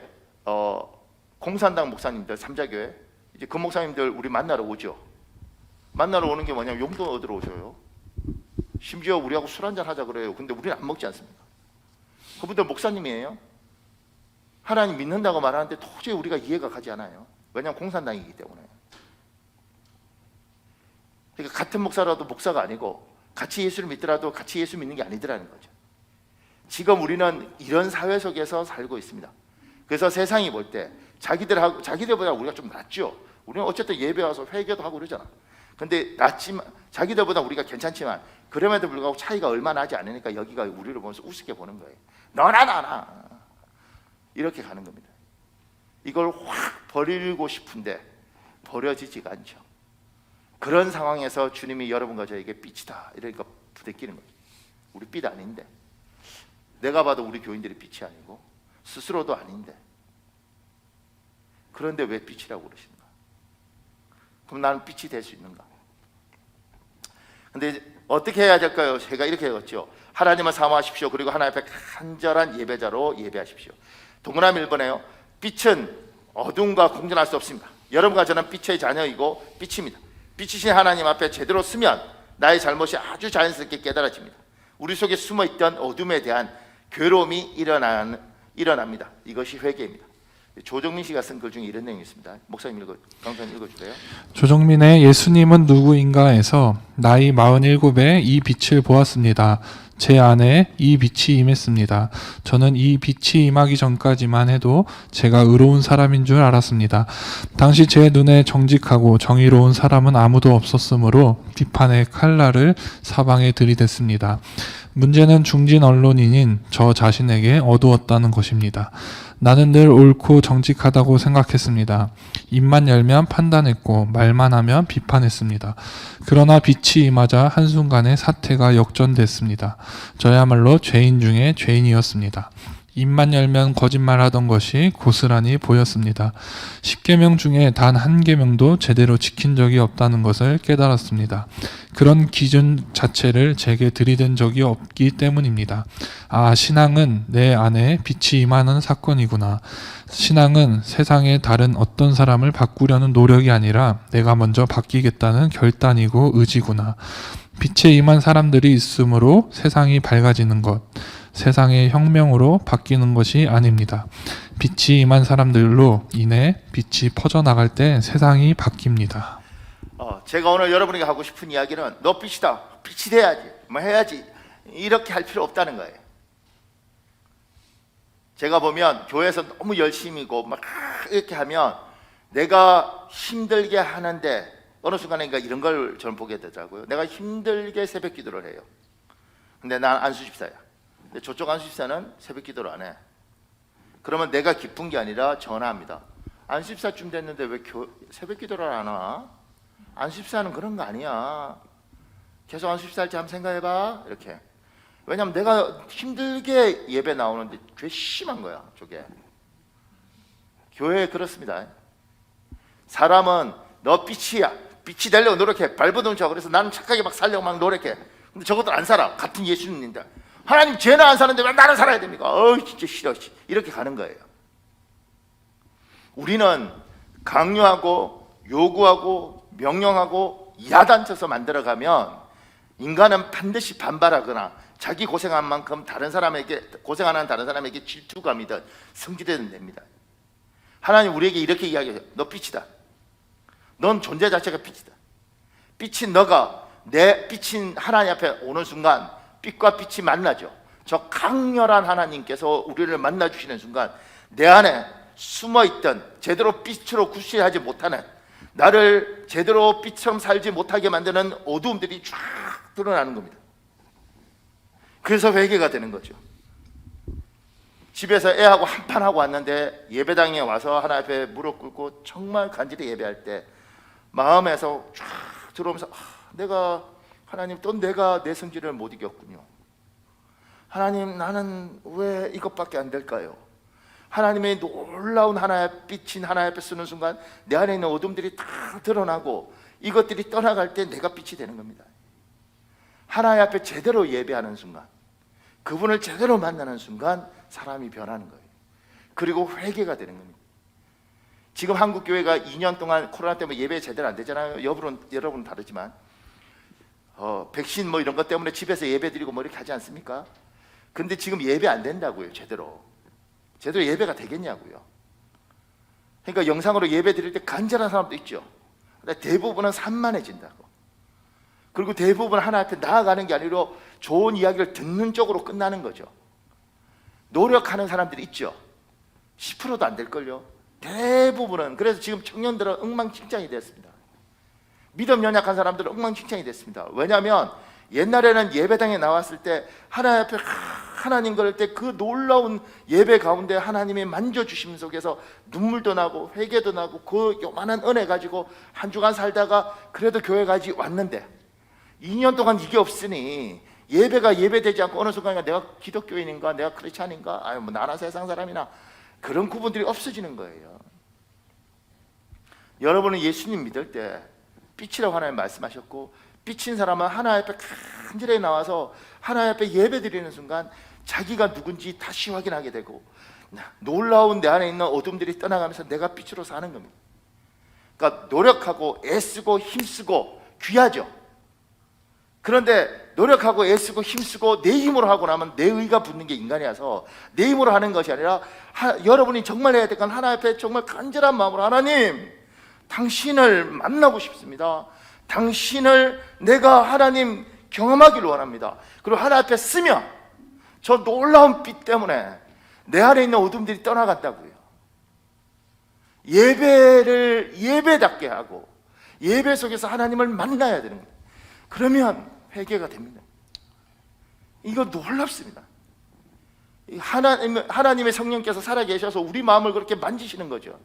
공산당 목사님들 3자교회 이제 그 목사님들 우리 만나러 오죠. 만나러 오는 게 뭐냐면 용돈 얻으러 오셔요. 심지어 우리하고 술 한잔 하자 그래요. 근데 우리는 안 먹지 않습니까? 그분들 목사님이에요. 하나님 믿는다고 말하는데 도저히 우리가 이해가 가지 않아요. 왜냐하면 공산당이기 때문에. 그러니까 같은 목사라도 목사가 아니고 같이 예수를 믿더라도 같이 예수 믿는 게 아니더라는 거죠. 지금 우리는 이런 사회 속에서 살고 있습니다. 그래서 세상이 볼 때 자기들보다 우리가 좀 낫죠. 우리는 어쨌든 예배 와서 회개도 하고 그러잖아. 근데 낫지만 자기들보다 우리가 괜찮지만 그럼에도 불구하고 차이가 얼마 나지 않으니까 여기가 우리를 보면서 우습게 보는 거예요. 너나 나나 이렇게 가는 겁니다. 이걸 확 버리고 싶은데 버려지지가 않죠. 그런 상황에서 주님이 여러분과 저에게 빛이다 이러니까 부대끼는 거죠. 우리 빛 아닌데 내가 봐도 우리 교인들이 빛이 아니고 스스로도 아닌데 그런데 왜 빛이라고 그러시는가? 그럼 나는 빛이 될 수 있는가? 근데 어떻게 해야 될까요? 제가 이렇게 했죠. 하나님을 사모하십시오. 그리고 하나님 앞에 간절한 예배자로 예배하십시오. 동그라미 1번에요. 빛은 어둠과 공존할 수 없습니다. 여러분과 저는 빛의 자녀이고 빛입니다. 빛이신 하나님 앞에 제대로 서면 나의 잘못이 아주 자연스럽게 깨달아집니다. 우리 속에 숨어있던 어둠에 대한 괴로움이 일어납니다. 이것이 회개입니다. 조정민 씨가 쓴 글 중에 이런 내용이 있습니다. 목사님 강사님 읽어주세요. 조정민의 예수님은 누구인가에서 나이 47에 이 빛을 보았습니다. 제 안에 이 빛이 임했습니다. 저는 이 빛이 임하기 전까지만 해도 제가 의로운 사람인 줄 알았습니다. 당시 제 눈에 정직하고 정의로운 사람은 아무도 없었으므로 비판의 칼날을 사방에 들이댔습니다. 문제는 중진 언론인인 저 자신에게 어두웠다는 것입니다. 나는 늘 옳고 정직하다고 생각했습니다. 입만 열면 판단했고 말만 하면 비판했습니다. 그러나 빛이 임하자 한순간에 사태가 역전됐습니다. 저야말로 죄인 중에 죄인이었습니다. 입만 열면 거짓말하던 것이 고스란히 보였습니다. 10계명 중에 단 한 계명도 제대로 지킨 적이 없다는 것을 깨달았습니다. 그런 기준 자체를 제게 들이댄 적이 없기 때문입니다. 아, 신앙은 내 안에 빛이 임하는 사건이구나. 신앙은 세상의 다른 어떤 사람을 바꾸려는 노력이 아니라 내가 먼저 바뀌겠다는 결단이고 의지구나. 빛에 임한 사람들이 있으므로 세상이 밝아지는 것, 세상의 혁명으로 바뀌는 것이 아닙니다. 빛이 임한 사람들로 인해 빛이 퍼져나갈 때 세상이 바뀝니다. 제가 오늘 여러분에게 하고 싶은 이야기는 너 빛이다, 빛이 돼야지, 뭐 해야지 이렇게 할 필요 없다는 거예요. 제가 보면 교회에서 너무 열심히고 막 이렇게 하면 내가 힘들게 하는데 어느 순간에 이런 걸 저는 보게 되더라고요. 내가 힘들게 새벽 기도를 해요. 근데 난 안수집사야. 근데 저쪽 안수집사는 새벽 기도를 안 해. 그러면 내가 기쁜 게 아니라 전화합니다. 안수집사쯤 됐는데 왜 새벽 기도를 안 와? 안수집사는 그런 거 아니야. 계속 안수집사 할지 한번 생각해봐. 이렇게. 왜냐면 내가 힘들게 예배 나오는데 괘씸한 거야. 저게. 교회에 그렇습니다. 사람은 너 빛이야. 빛이 되려고 노력해. 발버둥 쳐. 그래서 나는 착하게 막 살려고 막 노력해. 근데 저것들 안 살아. 같은 예수님인데. 하나님 쟤는 안 사는데 왜 나는 살아야 됩니까? 진짜 싫어. 이렇게 가는 거예요. 우리는 강요하고 요구하고 명령하고 야단쳐서 만들어가면 인간은 반드시 반발하거나 자기 고생한 만큼 다른 사람에게 고생하는 다른 사람에게 질투감이든 성질되든 됩니다. 하나님 우리에게 이렇게 이야기해요. 너 빛이다. 넌 존재 자체가 빛이다. 빛인 너가 내 빛인 하나님 앞에 오는 순간 빛과 빛이 만나죠. 저 강렬한 하나님께서 우리를 만나주시는 순간 내 안에 숨어있던 제대로 빛으로 구실하지 못하는 나를 제대로 빛처럼 살지 못하게 만드는 어두움들이 쫙 드러나는 겁니다. 그래서 회개가 되는 거죠. 집에서 애하고 한판 하고 왔는데 예배당에 와서 하나님 앞에 무릎 꿇고 정말 간절히 예배할 때 마음에서 쫙 들어오면서 하나님 또 내가 내 성질을 못 이겼군요. 하나님 나는 왜 이것밖에 안 될까요? 하나님의 놀라운 하나의 빛인 하나님 앞에 서는 순간 내 안에 있는 어둠들이 다 드러나고 이것들이 떠나갈 때 내가 빛이 되는 겁니다. 하나님 앞에 제대로 예배하는 순간 그분을 제대로 만나는 순간 사람이 변하는 거예요. 그리고 회개가 되는 겁니다. 지금 한국 교회가 2년 동안 코로나 때문에 예배 제대로 안 되잖아요. 여러분은 다르지만 백신 뭐 이런 것 때문에 집에서 예배 드리고 뭐 이렇게 하지 않습니까? 근데 지금 예배 안 된다고요. 제대로 예배가 되겠냐고요. 그러니까 영상으로 예배 드릴 때 간절한 사람도 있죠. 근데 대부분은 산만해진다고. 그리고 대부분 하나님 앞에 나아가는 게 아니라 좋은 이야기를 듣는 쪽으로 끝나는 거죠. 노력하는 사람들이 있죠. 10%도 안 될걸요. 대부분은. 그래서 지금 청년들은 엉망진창이 됐습니다. 믿음 연약한 사람들은 엉망진창이 됐습니다. 왜냐하면 옛날에는 예배당에 나왔을 때 하나님 앞에 하나님 그럴 때 그 놀라운 예배 가운데 하나님의 만져주심 속에서 눈물도 나고 회개도 나고 그 요만한 은혜 가지고 한 주간 살다가 그래도 교회까지 왔는데 2년 동안 이게 없으니 예배가 예배되지 않고 어느 순간에 내가 기독교인인가 내가 크리스찬인가 뭐 나나 세상 사람이나 그런 구분들이 없어지는 거예요. 여러분은 예수님 믿을 때 빛이라고 하나님 말씀하셨고, 빛인 사람은 하나님 앞에 간절히 나와서 하나님 앞에 예배 드리는 순간 자기가 누군지 다시 확인하게 되고, 놀라운 내 안에 있는 어둠들이 떠나가면서 내가 빛으로 사는 겁니다. 그러니까 노력하고 애쓰고 힘쓰고 귀하죠. 그런데 노력하고 애쓰고 힘쓰고 내 힘으로 하고 나면 내 의가 붙는 게 인간이라서 내 힘으로 하는 것이 아니라 여러분이 정말 해야 될 건 하나님 앞에 정말 간절한 마음으로, 하나님 당신을 만나고 싶습니다. 당신을 내가 하나님 경험하기를 원합니다. 그리고 하나님 앞에 쓰면 저 놀라운 빛 때문에 내 안에 있는 어둠들이 떠나간다고요. 예배를 예배답게 하고 예배 속에서 하나님을 만나야 되는 거예요. 그러면 회개가 됩니다. 이거 놀랍습니다. 하나님의 성령께서 살아계셔서 우리 마음을 그렇게 만지시는 거죠.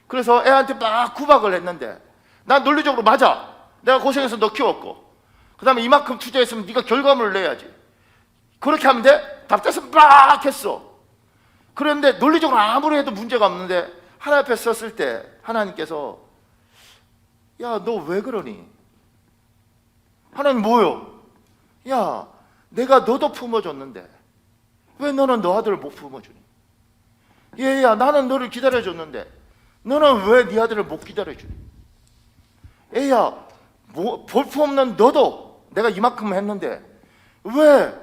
그래서 애한테 막 구박을 했는데, 난 논리적으로 맞아, 내가 고생해서 너 키웠고 그 다음에 이만큼 투자했으면 네가 결과물을 내야지, 그렇게 하면 돼? 답답해서 막 했어. 그런데 논리적으로 아무리 해도 문제가 없는데 하나님 앞에 섰을 때 하나님께서 야, 너 왜 그러니? 하나님 뭐요? 야, 내가 너도 품어줬는데 왜 너는 너 아들을 못 품어주니? 얘야, 나는 너를 기다려줬는데 너는 왜 네 아들을 못 기다려주니? 애야, 볼품없는 너도 내가 이만큼 했는데 왜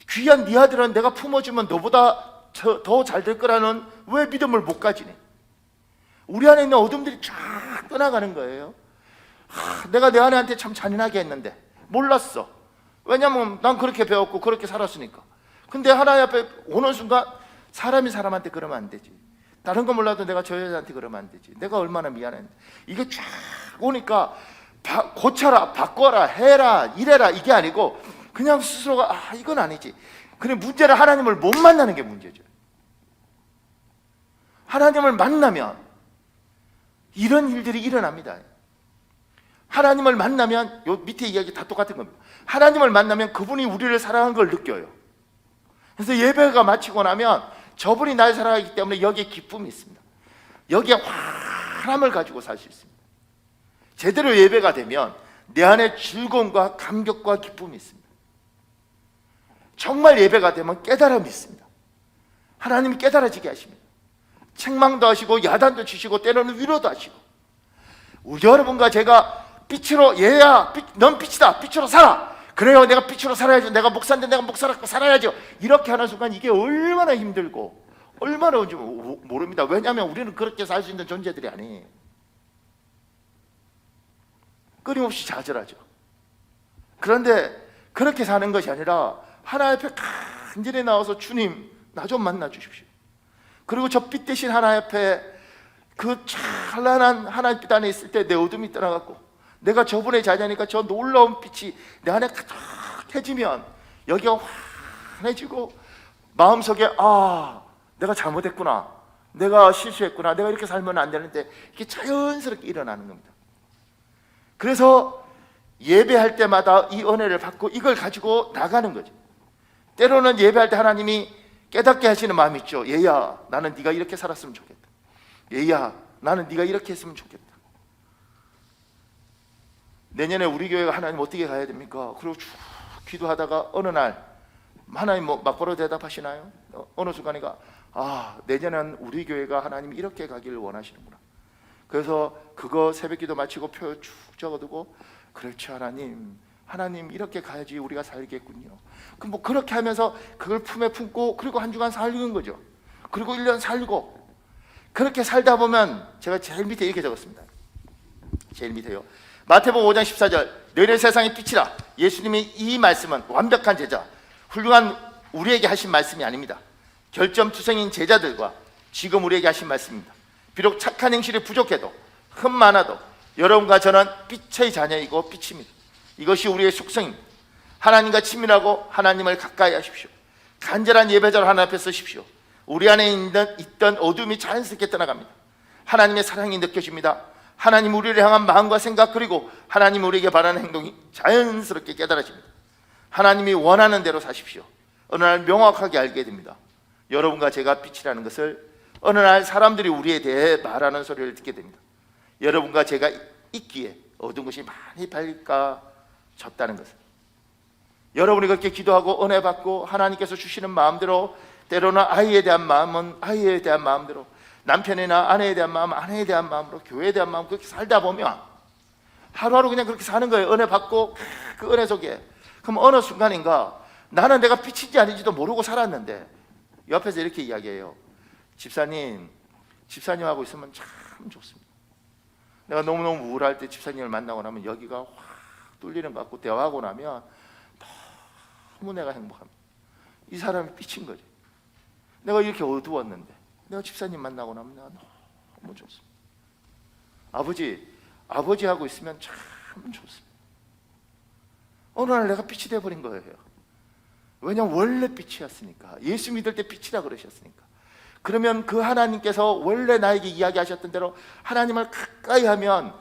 귀한 네 아들은 내가 품어주면 너보다 더 잘 될 거라는 왜 믿음을 못 가지니? 우리 안에 있는 어둠들이 쫙 떠나가는 거예요. 내가 내 아내한테 참 잔인하게 했는데 몰랐어. 왜냐면 난 그렇게 배웠고 그렇게 살았으니까. 근데 하나님 앞에 오는 순간 사람이 사람한테 그러면 안 되지. 다른 거 몰라도 내가 저 여자한테 그러면 안 되지. 내가 얼마나 미안했는데. 이게 쫙 오니까 고쳐라, 바꿔라, 해라, 이래라, 이게 아니고 그냥 스스로가 이건 아니지. 근데 문제는 하나님을 못 만나는 게 문제죠. 하나님을 만나면 이런 일들이 일어납니다. 하나님을 만나면 요 밑에 이야기 다 똑같은 겁니다. 하나님을 만나면 그분이 우리를 사랑한 걸 느껴요. 그래서 예배가 마치고 나면 저분이 날 사랑하기 때문에 여기에 기쁨이 있습니다. 여기에 환함을 가지고 살 수 있습니다. 제대로 예배가 되면 내 안에 즐거움과 감격과 기쁨이 있습니다. 정말 예배가 되면 깨달음이 있습니다. 하나님이 깨달아지게 하십니다. 책망도 하시고 야단도 주시고 때로는 위로도 하시고, 여러분과 제가 빛으로, 얘야 넌 빛이다, 빛으로 살아, 그래요 내가 빛으로 살아야죠, 내가 목사인데 내가 목사답게 살아야죠, 이렇게 하는 순간 이게 얼마나 힘들고 얼마나 온지 모릅니다. 왜냐하면 우리는 그렇게 살 수 있는 존재들이 아니에요. 끊임없이 좌절하죠. 그런데 그렇게 사는 것이 아니라 하나님 앞에 간절히 나와서 주님 나 좀 만나 주십시오. 그리고 저 빛 대신 하나님 앞에 그 찬란한 하나님 빛 안에 있을 때 내 어둠이 떠나갔고 내가 저분의 자녀니까 저 놀라운 빛이 내 안에 가득해지면 여기가 환해지고 마음속에 내가 잘못했구나, 내가 실수했구나, 내가 이렇게 살면 안 되는데, 이게 자연스럽게 일어나는 겁니다. 그래서 예배할 때마다 이 은혜를 받고 이걸 가지고 나가는 거죠. 때로는 예배할 때 하나님이 깨닫게 하시는 마음이 있죠. 얘야 나는 네가 이렇게 살았으면 좋겠다. 얘야 나는 네가 이렇게 했으면 좋겠다. 내년에 우리 교회가 하나님 어떻게 가야 됩니까? 그리고 쭉 기도하다가 어느 날 하나님 막바로 대답하시나요? 어느 순간이가 내년엔 우리 교회가 하나님 이렇게 가기를 원하시는구나. 그래서 그거 새벽기도 마치고 표 쭉 적어두고, 그렇죠 하나님 이렇게 가야지 우리가 살겠군요. 그럼 그렇게 하면서 그걸 품에 품고 그리고 한 주간 살는 거죠. 그리고 1년 살고, 그렇게 살다 보면 제가 제일 밑에 이렇게 적었습니다. 제일 밑에요. 마태복음 5장 14절 너희는 세상의 빛이라. 예수님의 이 말씀은 완벽한 제자, 훌륭한 우리에게 하신 말씀이 아닙니다. 결점투성인 제자들과 지금 우리에게 하신 말씀입니다. 비록 착한 행실이 부족해도 흠 많아도 여러분과 저는 빛의 자녀이고 빛입니다. 이것이 우리의 속성입니다. 하나님과 친밀하고 하나님을 가까이 하십시오. 간절한 예배자로 하나님 앞에 서십시오. 우리 안에 있던 어둠이 자연스럽게 떠나갑니다. 하나님의 사랑이 느껴집니다. 하나님 우리를 향한 마음과 생각, 그리고 하나님 우리에게 바라는 행동이 자연스럽게 깨달아집니다. 하나님이 원하는 대로 사십시오. 어느 날 명확하게 알게 됩니다. 여러분과 제가 빛이라는 것을 어느 날 사람들이 우리에 대해 말하는 소리를 듣게 됩니다. 여러분과 제가 있기에 어두운 것이 많이 밝아졌다는 것을, 여러분이 그렇게 기도하고 은혜 받고 하나님께서 주시는 마음대로, 때로는 아이에 대한 마음은 아이에 대한 마음대로, 남편이나 아내에 대한 마음은 아내에 대한 마음으로, 교회에 대한 마음, 그렇게 살다 보면 하루하루 그냥 그렇게 사는 거예요. 은혜 받고 그 은혜 속에. 그럼 어느 순간인가 나는 내가 빛인지 아닌지도 모르고 살았는데 옆에서 이렇게 이야기해요. 집사님하고 있으면 참 좋습니다. 내가 너무너무 우울할 때 집사님을 만나고 나면 여기가 확 뚫리는 것 같고, 대화하고 나면 너무 내가 행복합니다. 이 사람이 빛인 거지. 내가 이렇게 어두웠는데 내가 집사님 만나고 나면 내가 너무 좋습니다. 아버지하고 있으면 참 좋습니다. 어느 날 내가 빛이 돼버린 거예요. 왜냐하면 원래 빛이었으니까. 예수 믿을 때 빛이라 그러셨으니까. 그러면 그 하나님께서 원래 나에게 이야기하셨던 대로 하나님을 가까이 하면,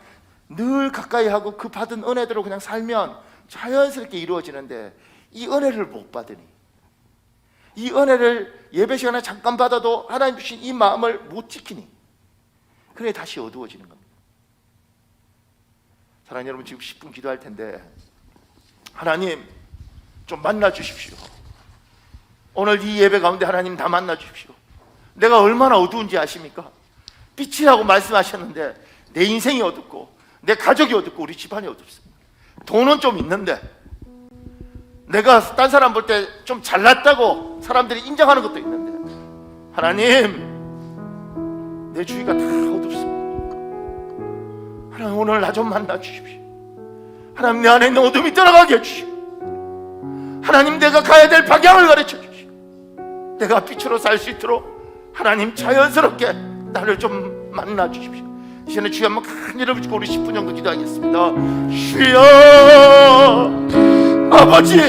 늘 가까이 하고 그 받은 은혜대로 그냥 살면 자연스럽게 이루어지는데, 이 은혜를 못 받으니, 이 은혜를 예배 시간에 잠깐 받아도 하나님 주신 이 마음을 못 지키니, 그래 다시 어두워지는 겁니다. 사랑하는 여러분, 지금 10분 기도할 텐데 하나님 좀 만나 주십시오. 오늘 이 예배 가운데 하나님 다 만나 주십시오. 내가 얼마나 어두운지 아십니까? 빛이라고 말씀하셨는데 내 인생이 어둡고 내 가족이 어둡고 우리 집안이 어둡습니다. 돈은 좀 있는데, 내가 딴 사람 볼 때 좀 잘났다고 사람들이 인정하는 것도 있는데, 하나님 내 주위가 다 어둡습니다. 하나님 오늘 나 좀 만나 주십시오. 하나님 내 안에 있는 어둠이 떠나가게 해주시오. 하나님 내가 가야 될 방향을 가르쳐 주시오. 내가 빛으로 살 수 있도록 하나님 자연스럽게 나를 좀 만나 주십시오. 이제는 주여 한번 간절히 붙이고 우리 10분 정도 기도하겠습니다. 주여, 아버지,